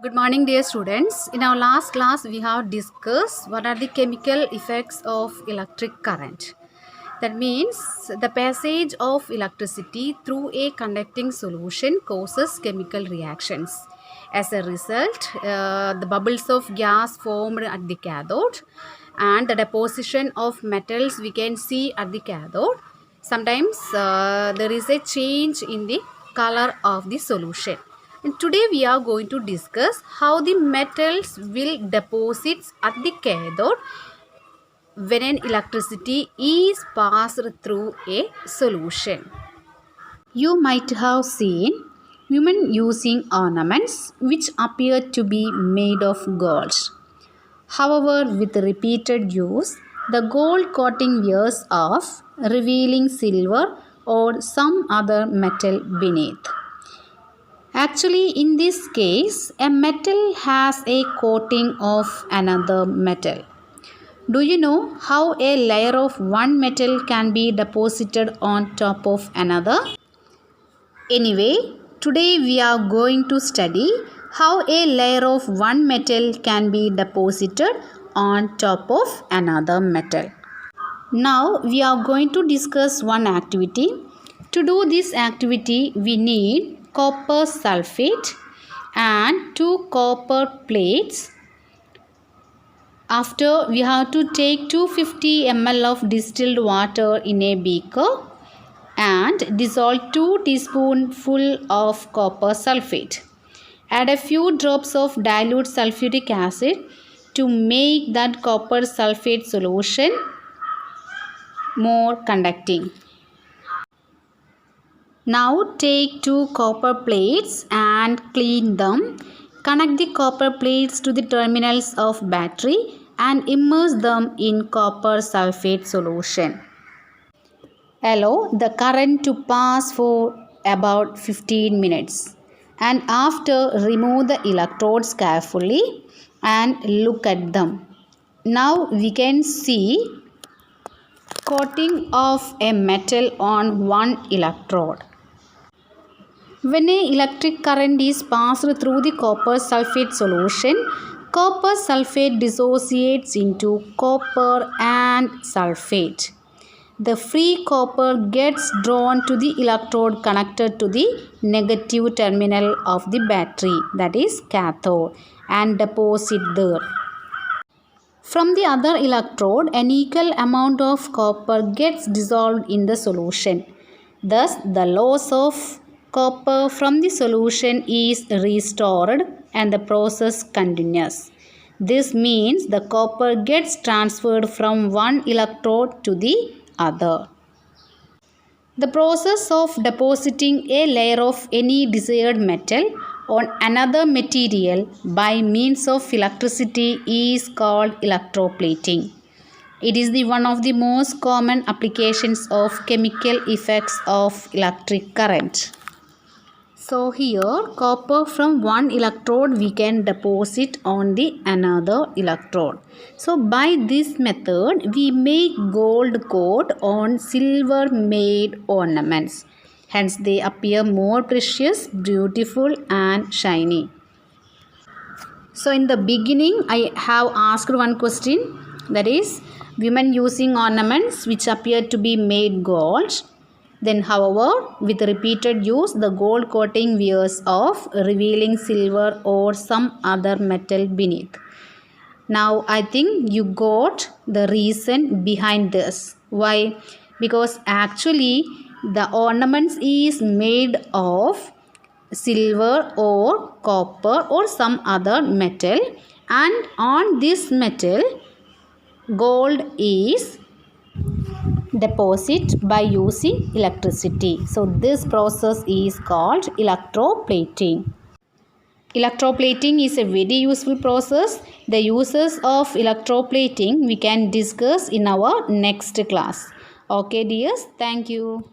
Good morning, dear students. In our last class, we have discussed what are the chemical effects of electric current. That means the passage of electricity through a conducting solution causes chemical reactions. As a result, the bubbles of gas formed at the cathode and the deposition of metals we can see at the cathode. Sometimes there is a change in the color of the solution. And today we are going to discuss how the metals will deposit at the cathode when an electricity is passed through a solution. You might have seen women using ornaments which appear to be made of gold. However, with repeated use, the gold coating wears off, revealing silver or some other metal beneath. Actually, in this case, a metal has a coating of another metal. Do you know how a layer of one metal can be deposited on top of another? Anyway, today we are going to study how a layer of one metal can be deposited on top of another metal. Now we are going to discuss one activity. To do this activity, we need copper sulfate and 2 copper plates. After, we have to take 250 ml of distilled water in a beaker and dissolve 2 teaspoonfuls of copper sulfate. Add a few drops of dilute sulfuric acid to make that copper sulfate solution more conducting. Now take 2 copper plates and clean them. Connect the copper plates to the terminals of battery and immerse them in copper sulfate solution. Allow the current to pass for about 15 minutes and after remove the electrodes carefully and look at them. Now we can see coating of a metal on one electrode. When an electric current is passed through the copper sulfate solution, copper sulfate dissociates into copper and sulfate. The free copper gets drawn to the electrode connected to the negative terminal of the battery, that is cathode, and deposit there. From the other electrode, an equal amount of copper gets dissolved in the solution. Thus, the loss of copper from the solution is restored and the process continues. This means the copper gets transferred from one electrode to the other. The process of depositing a layer of any desired metal on another material by means of electricity is called electroplating. It is one of the most common applications of chemical effects of electric current. So here copper from one electrode we can deposit on the another electrode. So by this method we make gold coat on silver made ornaments. Hence they appear more precious, beautiful and shiny. So in the beginning I have asked one question, that is women using ornaments which appear to be made gold. Then however, with repeated use, the gold coating wears off, revealing silver or some other metal beneath. Now I think you got the reason behind this. Why? Because actually the ornaments is made of silver or copper or some other metal, and on this metal gold is deposit by using electricity. So this process is called electroplating. Electroplating is a very useful process. The uses of electroplating we can discuss in our next class. Okay dears, thank you.